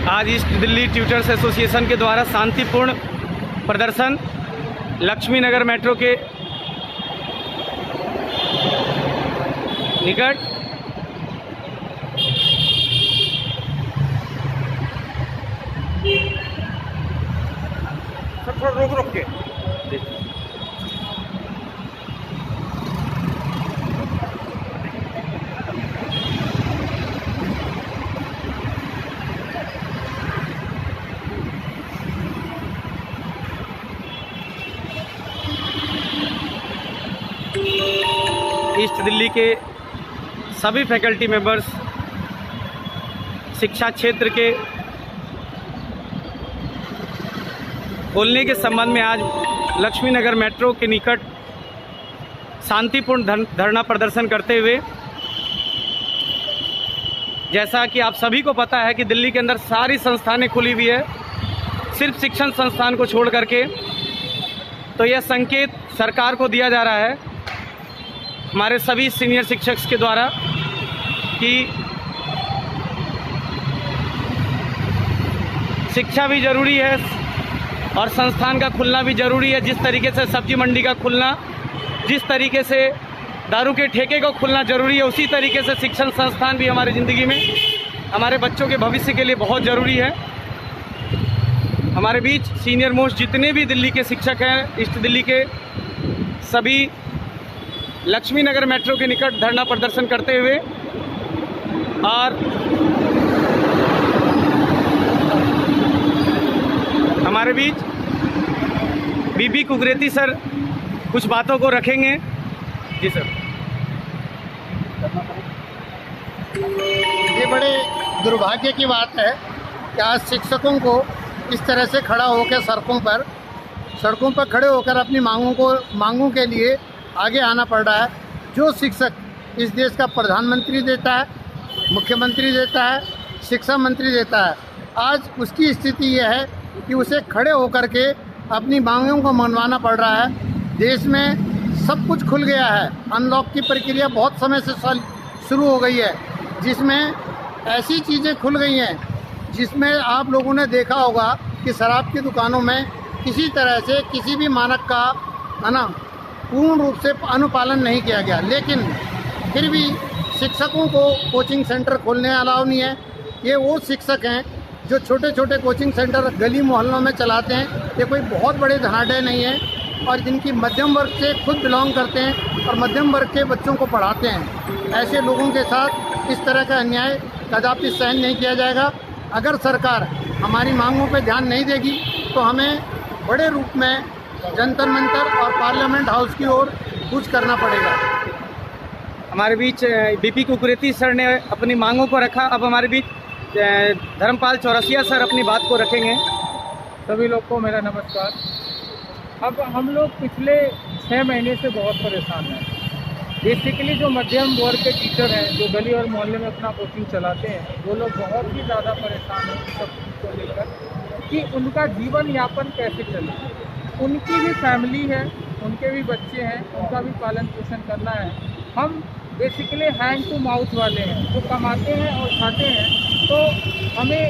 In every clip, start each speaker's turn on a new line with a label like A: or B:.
A: आज east Delhi tutors association के द्वारा शांतिपूर्ण प्रदर्शन लक्ष्मी नगर मेट्रो के निकट
B: रोक के
A: ईस्ट दिल्ली के सभी फैकल्टी मेंबर्स शिक्षा क्षेत्र के खोलने के संबंध में आज लक्ष्मी नगर मेट्रो के निकट शांतिपूर्ण धरना प्रदर्शन करते हुए, जैसा कि आप सभी को पता है कि दिल्ली के अंदर सारी संस्थानें खुली हुई है, सिर्फ शिक्षण संस्थान को छोड़ करके, तो यह संकेत सरकार को दिया जा रहा है हमारे सभी सीनियर शिक्षक के द्वारा कि शिक्षा भी ज़रूरी है और संस्थान का खुलना भी ज़रूरी है। जिस तरीके से सब्जी मंडी का खुलना, जिस तरीके से दारू के ठेके को खुलना ज़रूरी है, उसी तरीके से शिक्षण संस्थान भी हमारी ज़िंदगी में हमारे बच्चों के भविष्य के लिए बहुत ज़रूरी है। हमारे बीच सीनियर मोस्ट जितने भी दिल्ली के शिक्षक हैं, ईस्ट दिल्ली के सभी लक्ष्मी नगर मेट्रो के निकट धरना प्रदर्शन करते हुए और हमारे बीच बीबी कुकरेती सर कुछ बातों को रखेंगे। जी सर।
C: ये बड़े दुर्भाग्य की बात है कि आज शिक्षकों को इस तरह से खड़ा होकर सड़कों पर खड़े होकर अपनी मांगों के लिए आगे आना पड़ रहा है। जो शिक्षक इस देश का प्रधानमंत्री देता है, मुख्यमंत्री देता है, शिक्षा मंत्री देता है, आज उसकी स्थिति यह है कि उसे खड़े होकर के अपनी मांगों को मनवाना पड़ रहा है। देश में सब कुछ खुल गया है, अनलॉक की प्रक्रिया बहुत समय से शुरू हो गई है, जिसमें ऐसी चीज़ें खुल गई हैं जिसमें आप लोगों ने देखा होगा कि शराब की दुकानों में किसी तरह से किसी भी मानक का पूर्ण रूप से अनुपालन नहीं किया गया। लेकिन फिर भी शिक्षकों को कोचिंग सेंटर खोलने अलाउ नहीं है। ये वो शिक्षक हैं जो छोटे छोटे कोचिंग सेंटर गली मोहल्लों में चलाते हैं। ये कोई बहुत बड़े धनाढ्य नहीं है और जिनकी मध्यम वर्ग से खुद बिलोंग करते हैं और मध्यम वर्ग के बच्चों को पढ़ाते हैं। ऐसे लोगों के साथ इस तरह का अन्याय कदापि सहन नहीं किया जाएगा। अगर सरकार हमारी मांगों पर ध्यान नहीं देगी तो हमें बड़े रूप में जंतर मंतर और पार्लियामेंट हाउस की ओर कुछ करना पड़ेगा।
A: हमारे बीच बीपी कुकरेती सर ने अपनी मांगों को रखा। अब हमारे बीच धर्मपाल चौरसिया सर अपनी बात को रखेंगे।
B: सभी लोग को मेरा नमस्कार। अब हम लोग पिछले 6 महीने से बहुत परेशान हैं। बेसिकली जो मध्यम वर्ग के टीचर हैं, जो गली और मोहल्ले में अपना कोचिंग चलाते हैं, वो लोग बहुत ही ज़्यादा परेशान हैं सब चीज़ को लेकर कि उनका जीवन यापन कैसे चले। उनकी भी फैमिली है, उनके भी बच्चे हैं, उनका भी पालन पोषण करना है। हम बेसिकली हैंड टू माउथ वाले हैं, जो कमाते हैं और खाते हैं। तो हमें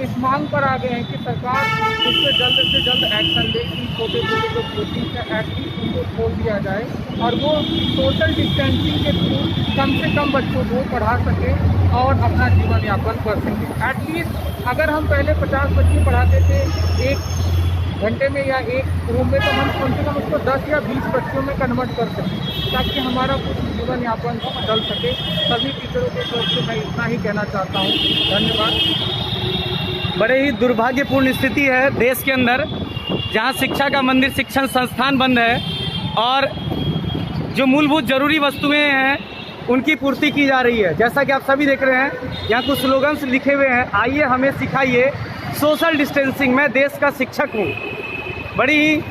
B: इस मांग पर आ गए हैं कि सरकार इस पर जल्द से जल्द एक्शन ले कि छोटे छोटे जो कोचिंग है एटलीस्ट उनको खोल दिया जाए और वो सोशल डिस्टेंसिंग के थ्रू कम से कम बच्चों को पढ़ा सके और अपना जीवन यापन कर सके। एटलीस्ट अगर हम पहले 50 बच्चे पढ़ाते थे एक घंटे में या एक रूम में, तो हम कम से कम उसको 10 या 20 बच्चों में कन्वर्ट कर सकें ताकि हमारा कुछ जीवन यापन चल सके। सभी टीचरों के तरफ से मैं इतना ही कहना चाहता हूँ। धन्यवाद।
A: बड़े ही दुर्भाग्यपूर्ण स्थिति है देश के अंदर, जहाँ शिक्षा का मंदिर, शिक्षण संस्थान बंद है और जो मूलभूत ज़रूरी वस्तुएं हैं उनकी पूर्ति की जा रही है। जैसा कि आप सभी देख रहे हैं, यहाँ कुछ स्लोगन्स लिखे हुए हैं, आइए हमें सिखाइए सोशल डिस्टेंसिंग। मैं देश का शिक्षक हूँ। बड़ी ही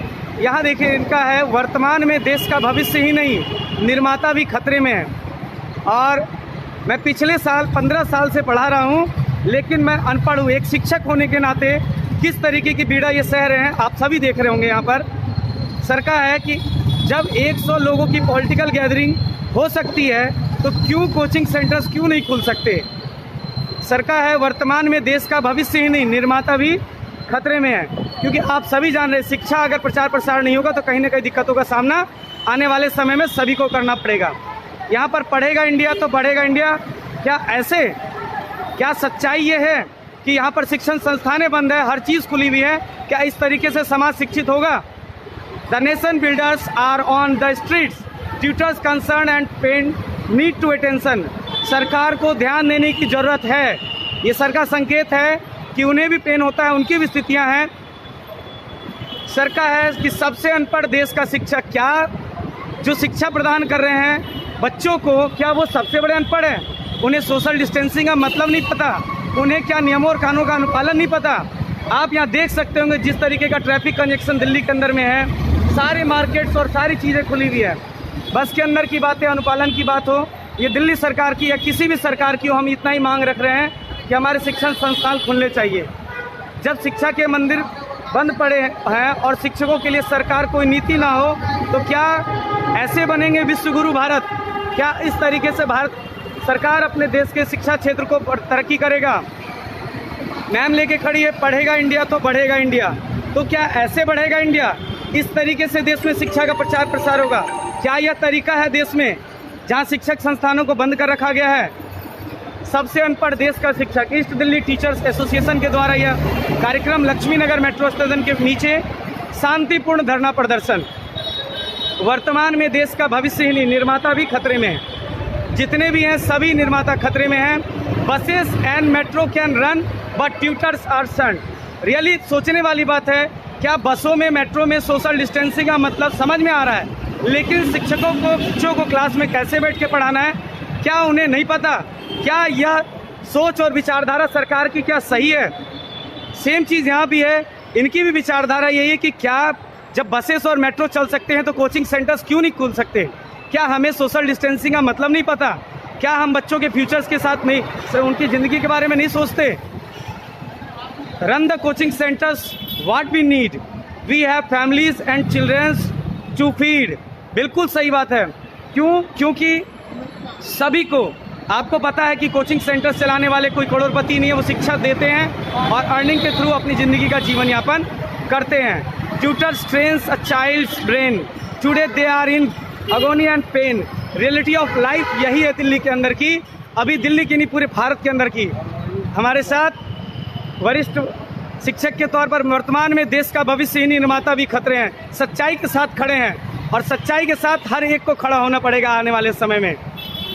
A: यहाँ देखिए इनका है, वर्तमान में देश का भविष्य ही नहीं, निर्माता भी खतरे में है। और मैं पिछले साल 15 साल से पढ़ा रहा हूँ, लेकिन मैं अनपढ़ हूँ। एक शिक्षक होने के नाते किस तरीके की पीड़ा ये सह रहे हैं आप सभी देख रहे होंगे। यहाँ पर सरकार है कि जब 100 लोगों की पॉलिटिकल गैदरिंग हो सकती है तो क्यों कोचिंग सेंटर्स क्यों नहीं खुल सकते। सरकार है वर्तमान में देश का भविष्य ही नहीं निर्माता भी खतरे में है, क्योंकि आप सभी जान रहे हैं शिक्षा अगर प्रचार प्रसार नहीं होगा तो कहीं ना कहीं दिक्कतों का सामना आने वाले समय में सभी को करना पड़ेगा। यहाँ पर पढ़ेगा इंडिया तो बढ़ेगा इंडिया, क्या सच्चाई ये है कि यहाँ पर शिक्षण संस्थानें बंद है, हर चीज़ खुली हुई है? क्या इस तरीके से समाज शिक्षित होगा? The nation builders are on the streets, tutors concern and pain need to attention. सरकार को ध्यान देने की ज़रूरत है। ये सर का संकेत है कि उन्हें भी पेन होता है, उनकी भी स्थितियाँ हैं। सरकार है कि सबसे अनपढ़ देश का शिक्षक, क्या जो शिक्षा प्रदान कर रहे हैं बच्चों को, क्या वो सबसे बड़े अनपढ़ हैं? उन्हें सोशल डिस्टेंसिंग का मतलब नहीं पता, उन्हें क्या नियमों और कानूनों का अनुपालन नहीं पता। आप यहाँ देख सकते होंगे जिस तरीके का ट्रैफिक कंजेक्शन दिल्ली के अंदर में है, सारे मार्केट्स और सारी चीज़ें खुली हुई है। बस के अंदर की बातें, अनुपालन की बात हो, ये दिल्ली सरकार की या किसी भी सरकार की हो, हम इतना ही मांग रख रहे हैं कि हमारे शिक्षण संस्थान खुलने चाहिए। जब शिक्षा के मंदिर बंद पड़े हैं और शिक्षकों के लिए सरकार कोई नीति ना हो तो क्या ऐसे बनेंगे विश्वगुरु भारत? क्या इस तरीके से भारत सरकार अपने देश के शिक्षा क्षेत्र को तरक्की करेगा? मैम लेके खड़ी है, पढ़ेगा इंडिया तो बढ़ेगा इंडिया। तो क्या ऐसे बढ़ेगा इंडिया? इस तरीके से देश में शिक्षा का प्रचार प्रसार होगा? क्या यह तरीका है देश में जहां शिक्षक संस्थानों को बंद कर रखा गया है? सबसे अनपढ़ देश का शिक्षक, ईस्ट दिल्ली टीचर्स एसोसिएशन के द्वारा यह कार्यक्रम लक्ष्मी नगर मेट्रो स्टेशन के नीचे शांतिपूर्ण धरना प्रदर्शन। वर्तमान में देश का भविष्य ही नहीं निर्माता भी खतरे में है। जितने भी हैं सभी निर्माता खतरे में हैं। Buses and metro can run but tutors are sun. Really सोचने वाली बात है, क्या बसों में मेट्रो में सोशल डिस्टेंसिंग का मतलब समझ में आ रहा है, लेकिन शिक्षकों को बच्चों को क्लास में कैसे बैठ के पढ़ाना है क्या उन्हें नहीं पता? क्या यह सोच और विचारधारा सरकार की क्या सही है? सेम चीज़ यहाँ भी है, इनकी भी विचारधारा यही है कि क्या जब बसेस और मेट्रो चल सकते हैं तो कोचिंग सेंटर्स क्यों नहीं खुल सकते? क्या हमें सोशल डिस्टेंसिंग का मतलब नहीं पता? क्या हम बच्चों के फ्यूचर्स के साथ नहीं, उनकी ज़िंदगी के बारे में नहीं सोचते? Run the coaching centres what we need, we have families and childrens to feed. बिल्कुल सही बात है। क्यों? क्योंकि सभी को, आपको पता है कि कोचिंग सेंटर्स चलाने वाले कोई करोड़पति नहीं है, वो शिक्षा देते हैं और अर्निंग के थ्रू अपनी ज़िंदगी का जीवन यापन करते हैं। Tutors trains a child's brain, today they are in agony and pain. Reality of life यही है दिल्ली के अंदर की, अभी दिल्ली की नहीं पूरे भारत के अंदर की। हमारे साथ वरिष्ठ शिक्षक के तौर पर वर्तमान में देश का भविष्य ही निर्माता भी खतरे हैं। सच्चाई के साथ खड़े हैं और सच्चाई के साथ हर एक को खड़ा होना पड़ेगा आने वाले समय में।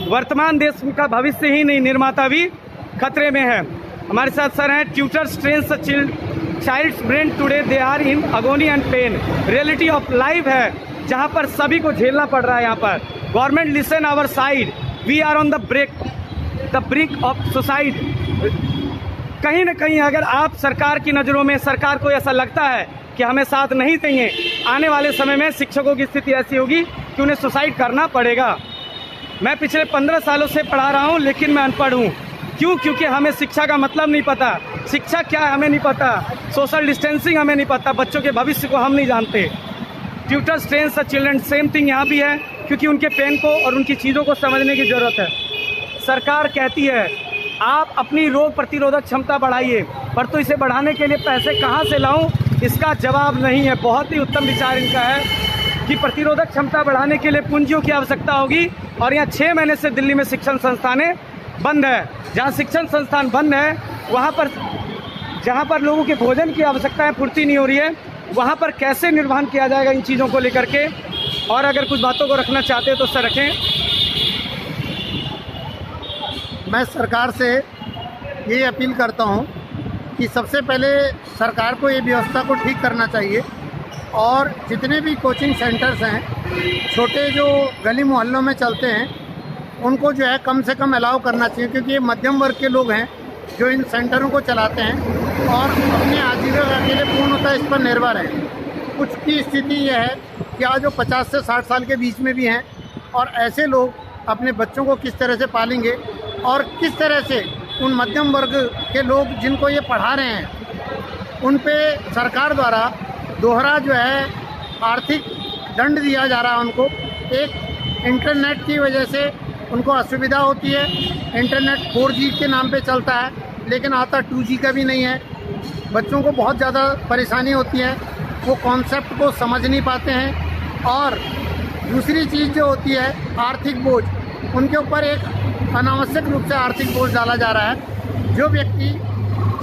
A: वर्तमान देश का भविष्य ही नहीं निर्माता भी खतरे में है। हमारे साथ सर हैं, tutors trains child's brain, today they are in agony and pain. Reality of life है जहां पर सभी को झेलना पड़ रहा है। यहाँ पर government listen our side, we are on the brick of suicide. कहीं ना कहीं अगर आप सरकार की नज़रों में, सरकार को ऐसा लगता है कि हमें साथ नहीं देंगे, आने वाले समय में शिक्षकों की स्थिति ऐसी होगी कि उन्हें सुसाइड करना पड़ेगा। मैं पिछले 15 सालों से पढ़ा रहा हूँ लेकिन मैं अनपढ़ हूँ। क्यों? क्योंकि हमें शिक्षा का मतलब नहीं पता, शिक्षा क्या है हमें नहीं पता, सोशल डिस्टेंसिंग हमें नहीं पता, बच्चों के भविष्य को हम नहीं जानते। Tutors trains children, same thing यहाँ भी है, क्योंकि उनके पेन को और उनकी चीज़ों को समझने की ज़रूरत है। सरकार कहती है आप अपनी रोग प्रतिरोधक क्षमता बढ़ाइए, पर तो इसे बढ़ाने के लिए पैसे कहाँ से लाऊं, इसका जवाब नहीं है। बहुत ही उत्तम विचार इनका है कि प्रतिरोधक क्षमता बढ़ाने के लिए पूंजियों की आवश्यकता होगी, और यहाँ 6 महीने से दिल्ली में शिक्षण संस्थानें बंद है। जहाँ शिक्षण संस्थान बंद है वहाँ पर, जहाँ पर लोगों के भोजन की आवश्यकताएं पूर्ति नहीं हो रही है, वहाँ पर कैसे निर्वहन किया जाएगा इन चीज़ों को लेकर के? और अगर कुछ बातों को रखना चाहते हैं तो सर रखें।
C: मैं सरकार से ये अपील करता हूँ कि सबसे पहले सरकार को ये व्यवस्था को ठीक करना चाहिए, और जितने भी कोचिंग सेंटर्स हैं छोटे जो गली मोहल्लों में चलते हैं उनको जो है कम से कम अलाउ करना चाहिए, क्योंकि ये मध्यम वर्ग के लोग हैं जो इन सेंटरों को चलाते हैं और अपने आजीविका के लिए पूर्णतः इस पर निर्भर हैं। कुछ की स्थिति यह है कि आज जो 50 से 60 साल के बीच में भी हैं, और ऐसे लोग अपने बच्चों को किस तरह से पालेंगे और किस तरह से उन मध्यम वर्ग के लोग जिनको ये पढ़ा रहे हैं उन पे सरकार द्वारा दोहरा जो है आर्थिक दंड दिया जा रहा है। उनको एक इंटरनेट की वजह से उनको असुविधा होती है, इंटरनेट 4G के नाम पे चलता है, लेकिन आता 2G का भी नहीं है। बच्चों को बहुत ज़्यादा परेशानी होती है, वो कॉन्सेप्ट को समझ नहीं पाते हैं। और दूसरी चीज़ जो होती है आर्थिक बोझ, उनके ऊपर एक अनावश्यक रूप से आर्थिक बोझ डाला जा रहा है। जो व्यक्ति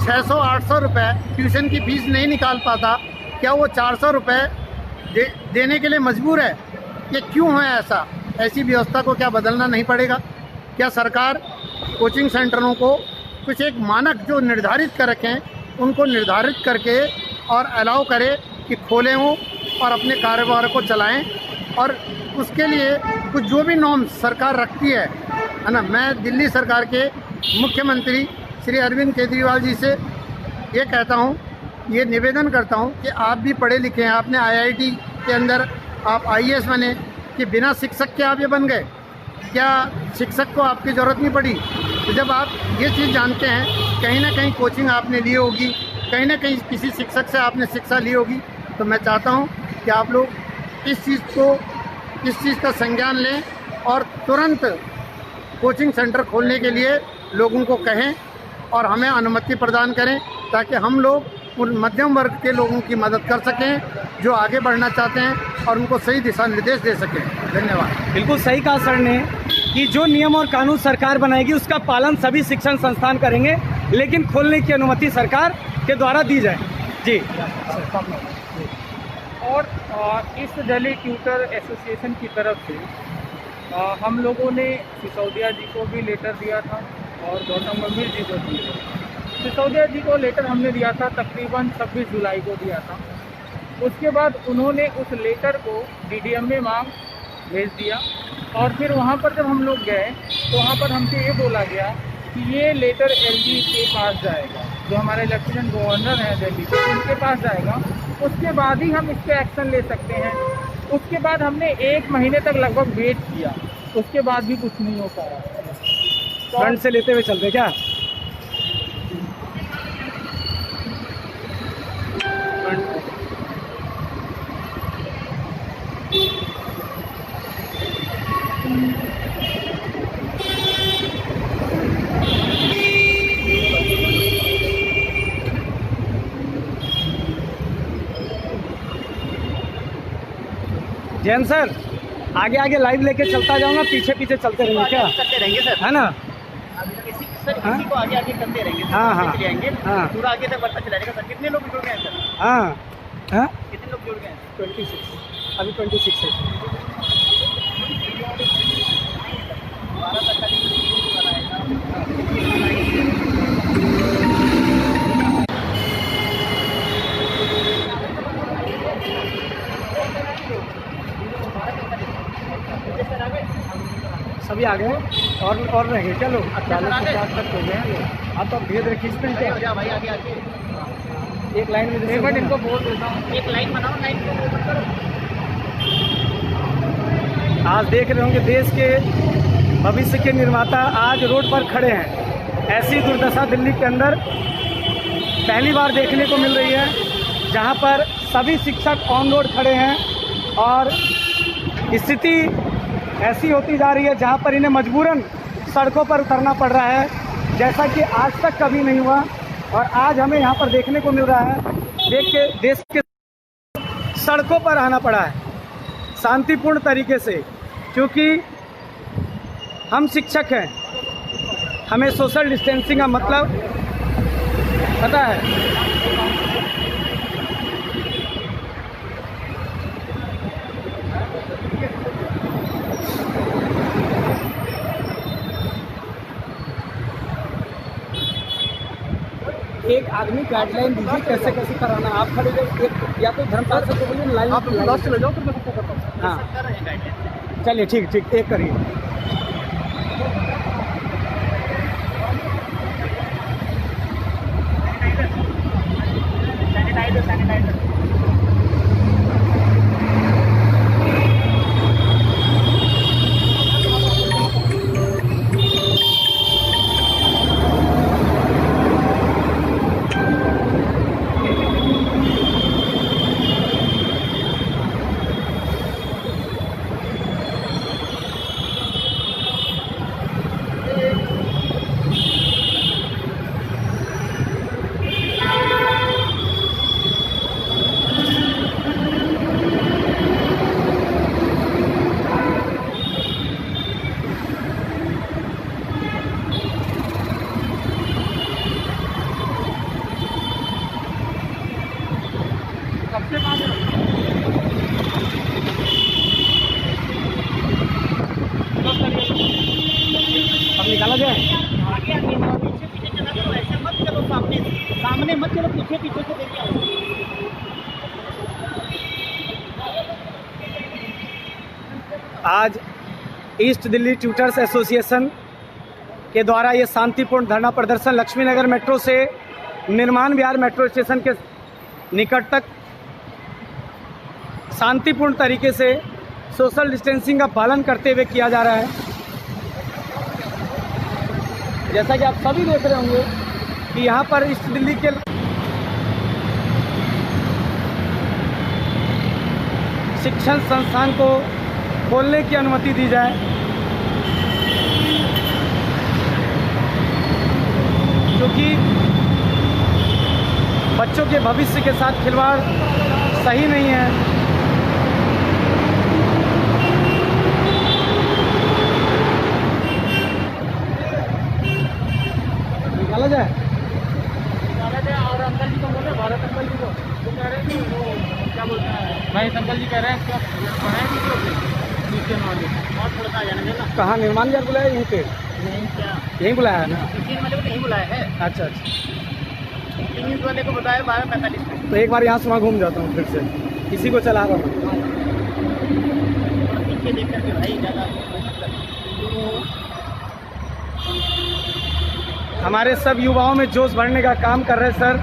C: 600-800 रुपये ट्यूशन की फ़ीस नहीं निकाल पाता, क्या वो 400 रुपये देने के लिए मजबूर है? ये क्यों है ऐसा? ऐसी व्यवस्था को क्या बदलना नहीं पड़ेगा? क्या सरकार कोचिंग सेंटरों को कुछ एक मानक जो निर्धारित कर रखें, उनको निर्धारित करके और अलाउ करे कि खोलें वो और अपने कारोबार को चलाएं? और उसके लिए कुछ जो भी नॉर्म्स सरकार रखती है ना। मैं दिल्ली सरकार के मुख्यमंत्री श्री अरविंद केजरीवाल जी से ये कहता हूँ, ये निवेदन करता हूँ कि आप भी पढ़े लिखे हैं, आपने IIT के अंदर आप IAS बने, कि बिना शिक्षक के आप ये बन गए? क्या शिक्षक को आपकी ज़रूरत नहीं पड़ी? तो जब आप ये चीज़ जानते हैं, कहीं ना कहीं कोचिंग आपने ली होगी, कहीं ना कहीं किसी शिक्षक से आपने शिक्षा ली होगी, तो मैं चाहता हूँ कि आप लोग इस चीज़ का संज्ञान लें और तुरंत कोचिंग सेंटर खोलने के लिए लोगों को कहें और हमें अनुमति प्रदान करें, ताकि हम लोग उन मध्यम वर्ग के लोगों की मदद कर सकें जो आगे बढ़ना चाहते हैं और उनको सही दिशा निर्देश दे सकें। धन्यवाद।
A: बिल्कुल सही कहा सर ने कि जो नियम और कानून सरकार बनाएगी उसका पालन सभी शिक्षण संस्थान करेंगे, लेकिन खोलने की अनुमति सरकार के द्वारा दी जाए। जी।
B: और इस दिल्ली ट्यूटर एसोसिएशन की तरफ से हम लोगों ने सिसोदिया जी को भी लेटर दिया था और गौतम गंभीर जी को दिया। सिसोदिया जी को लेटर हमने दिया था तकरीबन 26 जुलाई को दिया था। उसके बाद उन्होंने उस लेटर को DDM में मांग भेज दिया और फिर वहाँ पर जब हम लोग गए तो वहाँ पर हमसे ये बोला गया कि ये लेटर LG के पास जाएगा, जो हमारे लेफ्टिनेंट गवर्नर हैं दिल्ली के, उनके पास जाएगा। उसके बाद ही हम इस पर एक्शन ले सकते हैं। उसके बाद हमने 1 महीने तक लगभग वेट किया, उसके बाद भी कुछ नहीं हो पाया।
A: फ्रंट से लेते हुए चलते क्या? जैन सर, आगे आगे लाइव लेके चलता जाऊंगा, पीछे पीछे चलते रहेंगे क्या?
D: करते रहेंगे सर,
A: है ना?
D: इसी को आगे आगे करते रहेंगे।
A: हाँ, हाँ,
D: जाएंगे
A: हाँ।
D: पूरा आगे तक बढ़ता चला जाएगा सर। कितने लोग जुड़ गए हैं सर?
A: हाँ हाँ,
D: कितने लोग जुड़ गए हैं?
A: 26 अभी 26 है। सभी आ गए और रह गए। चलो 40-50 तक हो गए। आप तो धीरे धीरे खींचते हैं
D: हो
A: क्या?
D: जा भाई, आगे आगे
A: एक लाइन में
B: एक मिनट इनको बोल देता हूँ।
D: एक लाइन बनाओ, लाइन को ओपन करो।
A: आज देख रहे होंगे देश के भविष्य के निर्माता आज रोड पर खड़े हैं। ऐसी दुर्दशा दिल्ली के अंदर पहली बार देखने को मिल रही है, जहां पर सभी शिक्षक ऑन रोड खड़े हैं और स्थिति ऐसी होती जा रही है जहां पर इन्हें मजबूरन सड़कों पर उतरना पड़ रहा है, जैसा कि आज तक कभी नहीं हुआ। और आज हमें यहाँ पर देखने को मिल रहा है, देश के सड़कों पर आना पड़ा है शांतिपूर्ण तरीके से, क्योंकि हम शिक्षक हैं, हमें सोशल डिस्टेंसिंग का मतलब पता है। एक आदमी गाइडलाइन दीजिए कैसे कैसे कराना। आप खड़े जाओ, या तो धर्मपाल से बोलिए लाइन आप लास्ट चले जाओ, फिर मैं सबको करता हूँ। हाँ चलिए, ठीक ठीक, एक करिए।
D: सामने मत चलो, पीछे पीछे से देखिए आओ।
A: आज ईस्ट दिल्ली ट्यूटर्स एसोसिएशन के द्वारा ये शांतिपूर्ण धरना प्रदर्शन लक्ष्मी नगर मेट्रो से निर्माण विहार मेट्रो स्टेशन के निकट तक शांतिपूर्ण तरीके से सोशल डिस्टेंसिंग का पालन करते हुए किया जा रहा है। जैसा कि आप सभी देख रहे होंगे कि यहाँ पर ईस्ट दिल्ली के शिक्षण संस्थान को खोलने की अनुमति दी जाए, क्योंकि बच्चों के भविष्य के साथ खिलवाड़ सही नहीं है। निकाला जाए
B: और अंकल जी को बोले, भारत अंकल जी को वो कह रहे हैं कि वो क्या बोलते हैं, महेश अंकल जी कह रहे हैं क्या बनाए नीचे वाले
D: और थोड़ा सा आ जाने देना।
A: कहाँ निर्माण विहार बुलाया? यहीं पे
D: नहीं क्या
A: यहीं बुलाया है ना?
D: किसी वाले को नहीं बुलाया है,
A: अच्छा अच्छा,
D: न्यूज़ वाले को बताया 12:45 में।
A: तो एक बार यहाँ से वहाँ घूम जाता हूँ फिर से, किसी को चला रहा हूँ।
D: पीछे देख करके भाई ज़्यादा
A: हमारे सब युवाओं में जोश भरने का काम कर रहे हैं सर।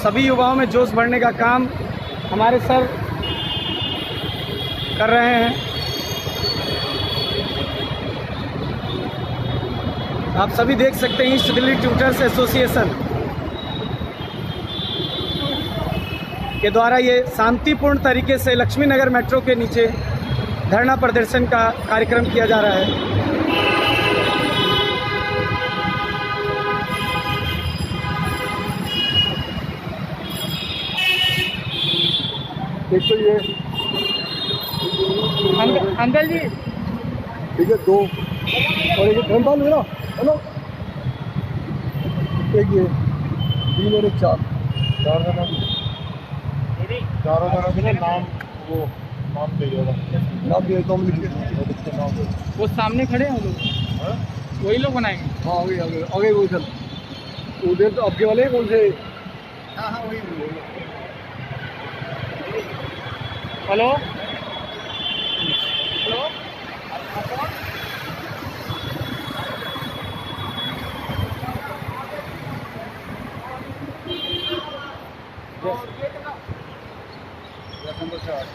A: सभी युवाओं में जोश भरने का काम हमारे सर कर रहे हैं। आप सभी देख सकते हैं ईस्ट दिल्ली ट्यूटर्स एसोसिएशन के द्वारा ये शांतिपूर्ण तरीके से लक्ष्मी नगर मेट्रो के नीचे धरना प्रदर्शन का कार्यक्रम किया जा रहा है।
C: देखो ये
B: अंकल जी
C: ठीक है, 2 और एक घंटा ले लो, हेलो एक ये 3 और 4 जनों की, चारों जनों के नाम, वो नाम चाहिए, नाम दिए तो हम लिख के नाम दे।
B: वो सामने खड़े हैं वो लोग, वही लोग बनाएंगे।
C: हाँ आगे आगे आगे वो चल, उधर तो आपके वाले कौन से?
D: हाँ हाँ वही
B: हेलो हेलो
C: नंबर 4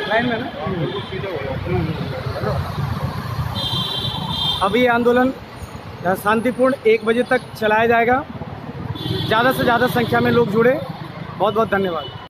A: लाइन में ना। अभी ये आंदोलन शांतिपूर्ण 1 बजे तक चलाया जाएगा। ज़्यादा से ज़्यादा संख्या में लोग जुड़े। बहुत बहुत धन्यवाद।